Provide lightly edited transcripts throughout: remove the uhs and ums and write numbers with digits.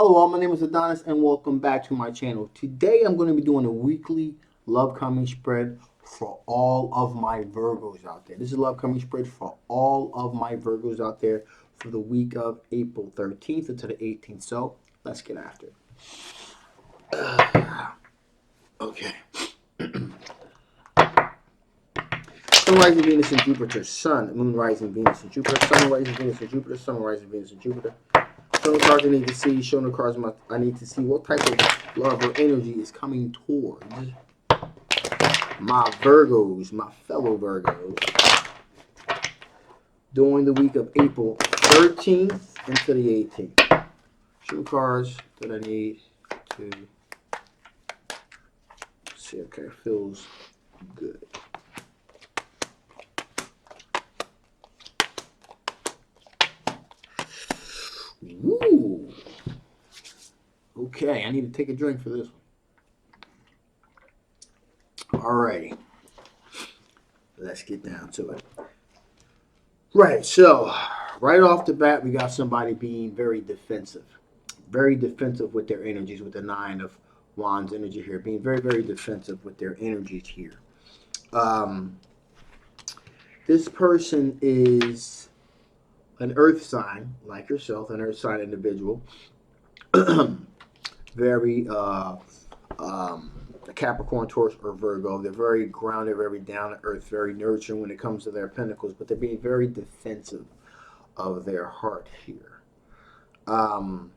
Hello, my name is Adonis and welcome back to my channel. Today I'm going to be doing a weekly love coming spread for all of my Virgos out there. This is love coming spread for all of my Virgos out there for the week of April 13th until the 18th. So let's get after it. Okay. Sun rising Venus and Jupiter, Sun, Moon rising Venus and Jupiter, Sun rising Venus and Jupiter, Sun rising Venus and Jupiter. Showing the cards I need to see, showing the cards I need to see what type of love or energy is coming towards my Virgos, my fellow Virgos, during the week of April 13th into the 18th. Show the cards that I need to see. Okay, feels good. Ooh. Okay, I need to take a drink for this one. Alrighty. Let's get down to it. Right, so right off the bat, we got somebody being very defensive with their energies, with the Nine of Wands energy here, being very, very defensive with their energies here. This person is an earth sign, like yourself, an earth sign individual. Very Capricorn, Taurus, or Virgo. They're very grounded, very down to earth, very nurturing when it comes to their pentacles, but they're being very defensive of their heart here. I'm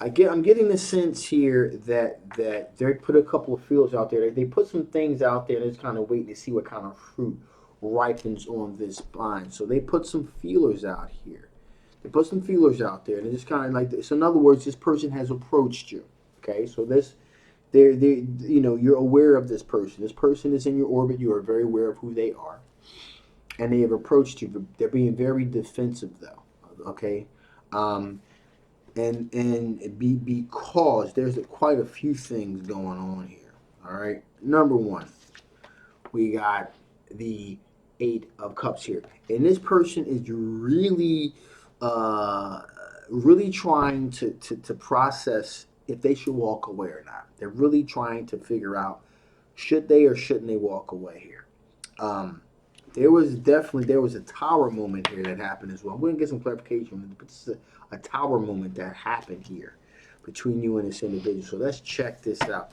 getting the sense here that they put a couple of feelers out there. They put some things out there and just kind of waiting to see what kind of fruit ripens on this vine. So they put some feelers out here. They put some feelers out there, and it's just kind of like this. So in other words, this person has approached you. Okay, so you're aware of this person. This person is in your orbit. You are very aware of who they are, and they have approached you. They're being very defensive, though. Okay, because there's quite a few things going on here. All right, number one, we got the Eight of Cups here, and this person is really trying to process if they should walk away or not. They're really trying to figure out should they or shouldn't they walk away here. There was a tower moment here that happened as well. I'm going to get some clarification, but this is a tower moment that happened here between you and this individual. So let's check this out.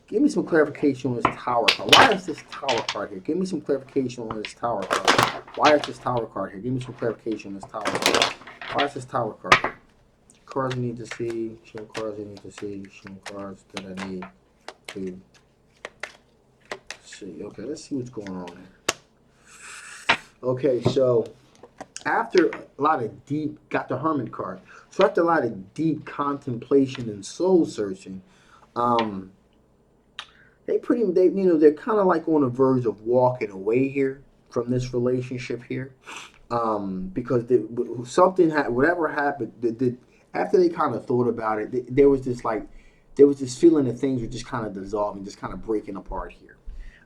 Give me some clarification on this tower card. Why is this tower card here? Give me some clarification on this tower card. Why is this tower card here? Give me some clarification on this tower card. Why is this tower card here? Cards I need to see. Show cards I need to see. Show cards that I need to see. Okay, let's see what's going on here. Okay, so after a lot of deep, got the Hermit card. So after a lot of deep contemplation and soul searching, they're kind of like on the verge of walking away here from this relationship here, because whatever happened, after they kind of thought about it, there was this feeling that things were just kind of dissolving, just kind of breaking apart here.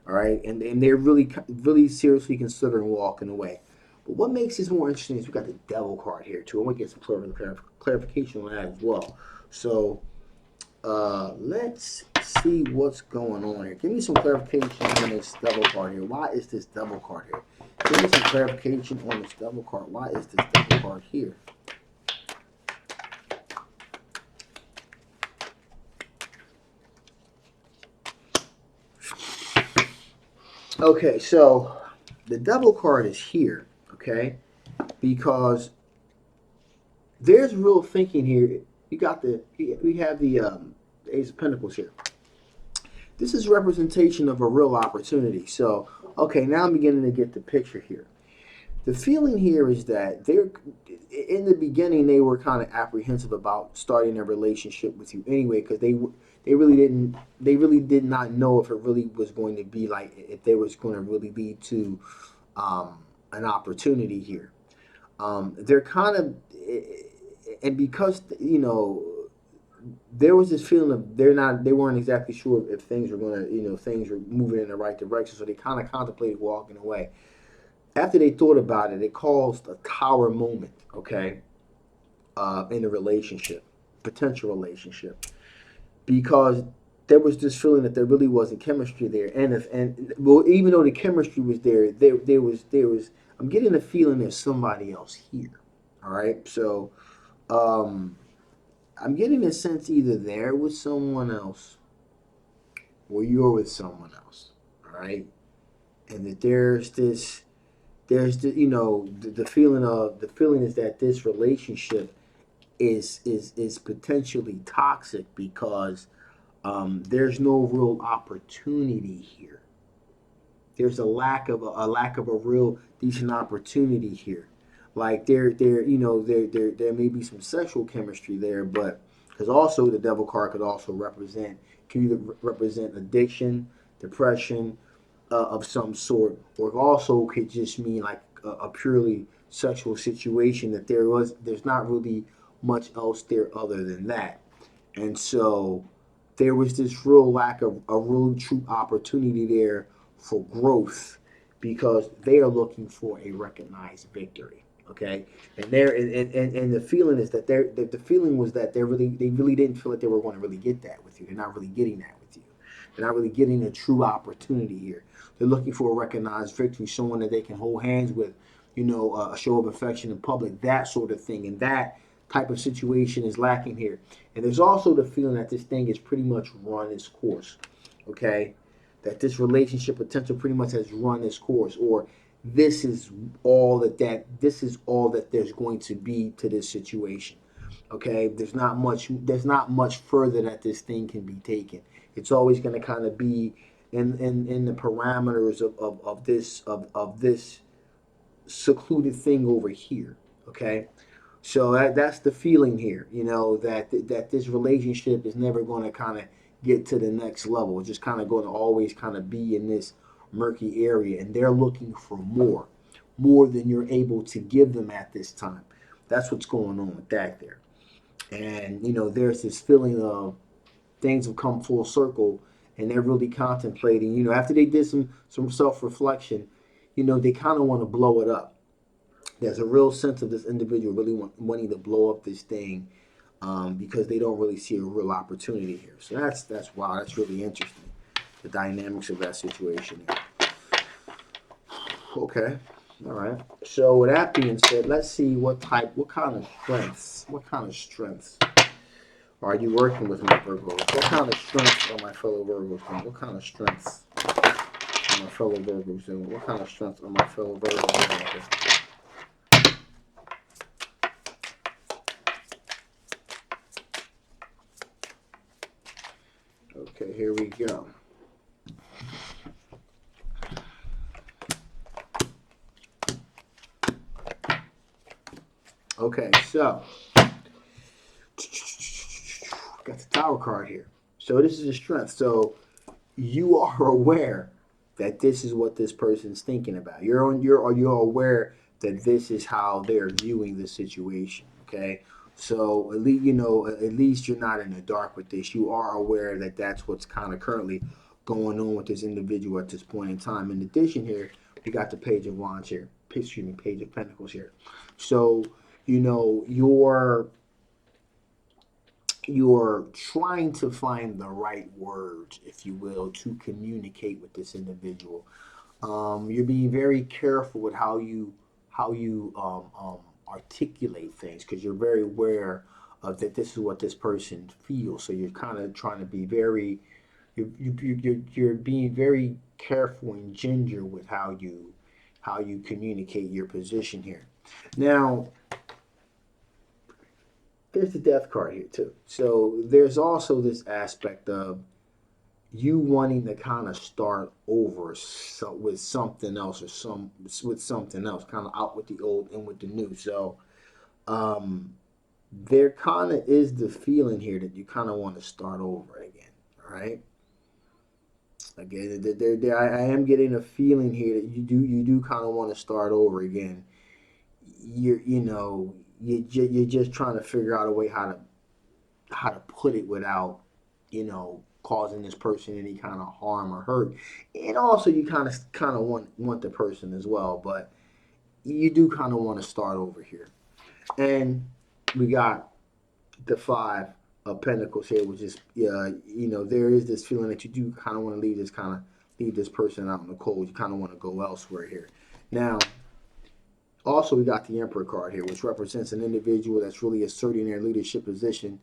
All right, and they're really seriously considering walking away. But what makes this more interesting is we got the Devil card here too. I want to get some clarification on that as well. So let's see what's going on here. Give me some clarification on this Devil card here. Why is this Devil card here? Give me some clarification on this Devil card. Why is this Devil card here? Okay, so the Devil card is here, okay, because there's real thinking here. We have the Ace of Pentacles here. This is representation of a real opportunity. So, okay, now I'm beginning to get the picture here. The feeling here is that in the beginning they were kind of apprehensive about starting a relationship with you anyway, because they really did not know if it really was going to be like, if they was going to really lead to an opportunity here. They're kind of, and because there was this feeling of they weren't exactly sure if things were going to, things were moving in the right direction, so they kind of contemplated walking away. After they thought about it, it caused a tower moment, okay, in the relationship. potential relationship, because there was this feeling that there really wasn't chemistry there, and well, even though the chemistry was there, there was I'm getting the feeling there's somebody else here. All right, so um, I'm getting a sense either they're with someone else or you're with someone else. All right, and that there's the the feeling is that this relationship is potentially toxic because there's no real opportunity here. There's a real decent opportunity here. Like there may be some sexual chemistry there, but because also the devil card could also can either represent addiction, depression, of some sort, or it also could just mean like a purely sexual situation that there's not really much else there other than that. And so there was this real lack of a real true opportunity there for growth because they are looking for a recognized victory. Okay, and the feeling is that the feeling was that they really didn't feel like they were going to really get that with you. They're not really getting that with you. They're not really getting a true opportunity here. They're looking for a recognized victory, someone that they can hold hands with, a show of affection in public, that sort of thing. And that type of situation is lacking here. And there's also the feeling that this thing has pretty much run its course. Okay? That this relationship potential pretty much has run its course, or this is all that there's going to be to this situation. Okay, there's not much further that this thing can be taken. It's always going to kind of be in the parameters of this secluded thing over here. Okay, so that's the feeling here. That this relationship is never going to kind of get to the next level. It's just kind of going to always kind of be in this murky area, and they're looking for more than you're able to give them at this time. That's what's going on with that there. And there's this feeling of things have come full circle, and they're really contemplating. After they did some self reflection, they kind of want to blow it up. There's a real sense of this individual really wanting to blow up this thing because they don't really see a real opportunity here. So that's wow, that's really interesting. The dynamics of that situation here. Okay. All right. So with that being said, let's see what kind of strengths are you working with my Virgos? What kind of strengths are my fellow Virgos doing? What kind of strengths are my fellow Virgos doing? What kind of strengths are my fellow Virgos doing? Okay, here we go. Okay, so got the Tower card here. So this is a strength. So you are aware that this is what this person's thinking about. You're aware that this is how they're viewing the situation. Okay, so at least you're not in the dark with this. You are aware that that's what's kind of currently going on with this individual at this point in time. In addition, here we got the Page of Wands here. Excuse me, Page of Pentacles here. So you're trying to find the right words, if you will, to communicate with this individual. You're being very careful with how you articulate things because you're very aware of that. This is what this person feels. So you're kind of trying to be very you're being very careful and ginger with how you communicate your position here. Now, there's the death card here too. So there's also this aspect of you wanting to kind of start over with something else with something else, kind of out with the old and with the new. So um, there kind of is the feeling here that you kind of want to start over again. All right. Again, I am getting a feeling here that you do kind of want to start over again. You're just trying to figure out a way how to put it without causing this person any kind of harm or hurt. And also you kind of want the person as well, but you do kind of want to start over here. And we got the Five of Pentacles here, which is, there is this feeling that you do kind of want to leave this person out in the cold. You kind of want to go elsewhere here. Now, also, we got the Emperor card here, which represents an individual that's really asserting their leadership position,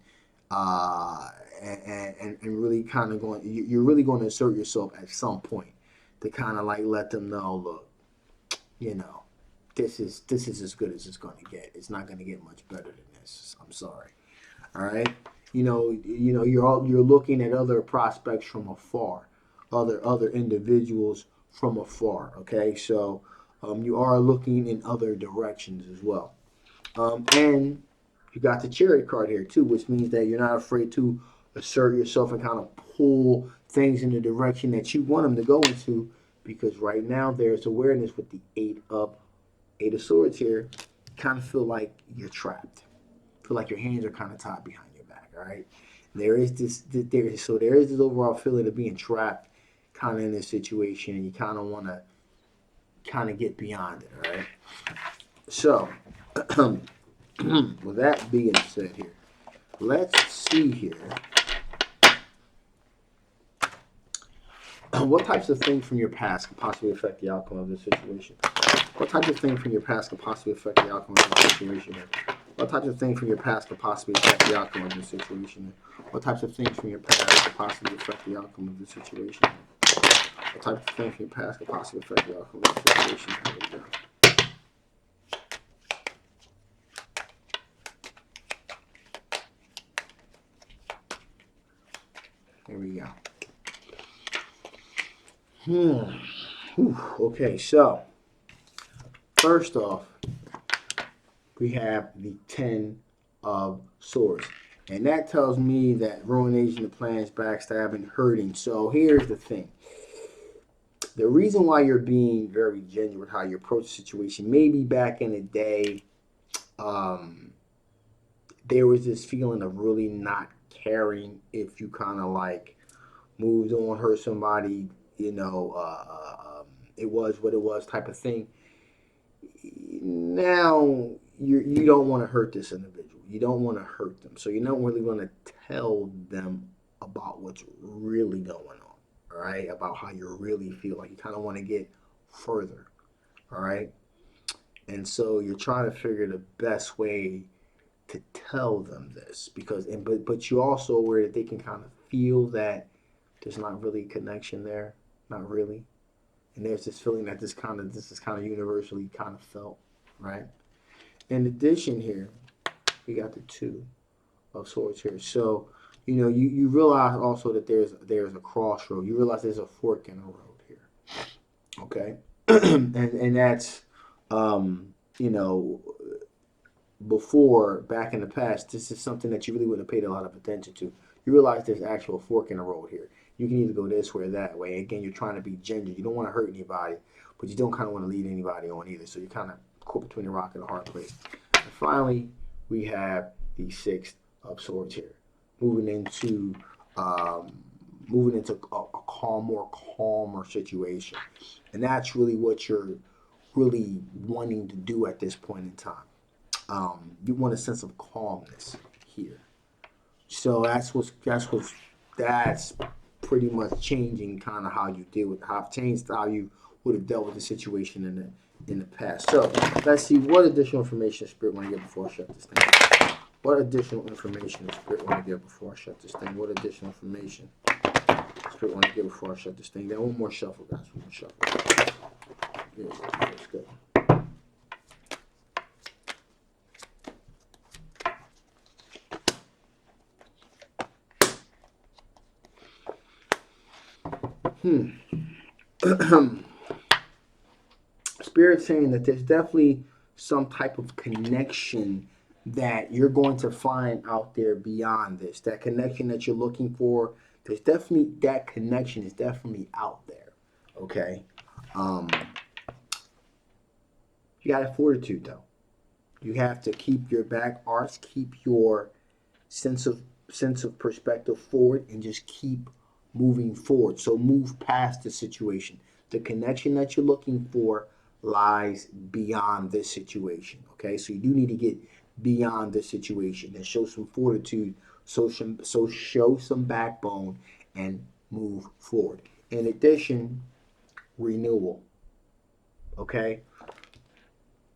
and really kind of going. You're really going to assert yourself at some point to kind of like let them know, look, this is as good as it's going to get. It's not going to get much better than this. I'm sorry. All right. You're looking at other prospects from afar, other individuals from afar. Okay, so you are looking in other directions as well. And you got the Chariot card here too, which means that you're not afraid to assert yourself and kind of pull things in the direction that you want them to go into, because right now there's awareness with the Eight of Swords here. You kind of feel like you're trapped. Feel like your hands are kind of tied behind your back. All right. There is this overall feeling of being trapped, kind of in this situation, and you kind of want to kind of get beyond it. All right. So, with that being said, here, let's see here. What types of things from your past could possibly affect the outcome of this situation? What types of things from your past could possibly affect the outcome of this situation here? What types of things from your past could possibly affect the outcome of this situation? What types of things from your past could possibly affect the outcome of this situation? What types of things from your past could possibly affect the outcome of this situation? Here we go. Okay, so first off, we have the Ten of Swords. And that tells me that ruination of plans, backstabbing, hurting. So here's the thing. The reason why you're being very genuine with how you approach the situation, maybe back in the day, there was this feeling of really not caring if you kind of like moved on, hurt somebody, it was what it was type of thing. Now you don't want to hurt this individual. You don't want to hurt them. So you're not really going to tell them about what's really going on, all right? About how you really feel. Like you kind of want to get further, all right? And so you're trying to figure the best way to tell them this, but you're also aware that they can kind of feel that there's not really a connection there, not really. And there's this feeling that this is kind of universally kind of felt, right? In addition here, we got the Two of Swords here. So, you realize also that there's a crossroad. You realize there's a fork in the road here. Okay? and that's before, back in the past, this is something that you really would have paid a lot of attention to. You realize there's actual fork in the road here. You can either go this way or that way. Again, you're trying to be genuine. You don't want to hurt anybody, but you don't kind of want to lead anybody on either. So you're kind of caught between a rock and a hard place. And finally, we have the Six of Swords here, moving into a more calmer situation, and that's really what you're really wanting to do at this point in time. You want a sense of calmness here. So that's pretty much changing kind of how you deal with how you would have dealt with the situation in the past. So let's see what additional information Spirit want to get before I shut this thing. What additional information Spirit want to get before I shut this thing? What additional information Spirit want to get before I shut this thing? Then one more shuffle, guys. One more shuffle. There you go. That's good. Spirit saying that there's definitely some type of connection that you're going to find out there beyond this. That connection that you're looking for, that connection is definitely out there. Okay. You got a fortitude though. You have to keep your back arched, keep your sense of perspective forward, and just keep moving forward. So move past the situation. The connection that you're looking for lies beyond this situation. Okay, so you do need to get beyond the situation and show some fortitude, show some backbone and move forward. In addition, renewal. Okay,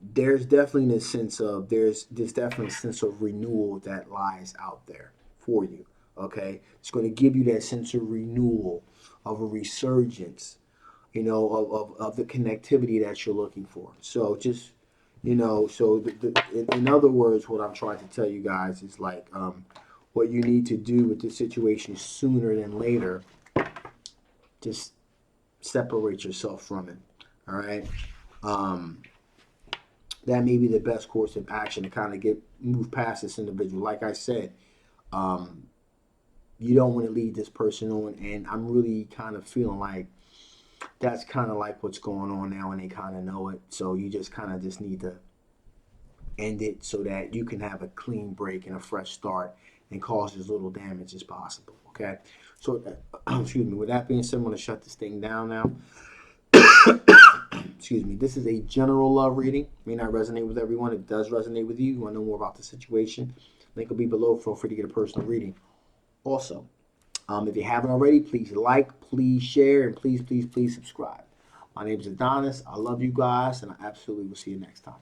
there's definitely a sense of there's definitely a sense of renewal that lies out there for you. Okay, it's going to give you that sense of renewal, of a resurgence, of the connectivity that you're looking for. So just, so in other words, what I'm trying to tell you guys is like, what you need to do with this situation sooner than later, just separate yourself from it. All right. Um, that may be the best course of action to kind of move past this individual. Like I said, um, you don't want to lead this person on, and I'm really kind of feeling like that's kind of like what's going on now, and they kind of know it. So you just kind of just need to end it so that you can have a clean break and a fresh start and cause as little damage as possible. Okay. So, excuse me. With that being said, I'm going to shut this thing down now. Excuse me. This is a general love reading. May not resonate with everyone. It does resonate with you. You want to know more about the situation? Link will be below. Feel free to get a personal reading. Also, if you haven't already, please like, please share, and please, please, please subscribe. My name is Adonis. I love you guys, and I absolutely will see you next time.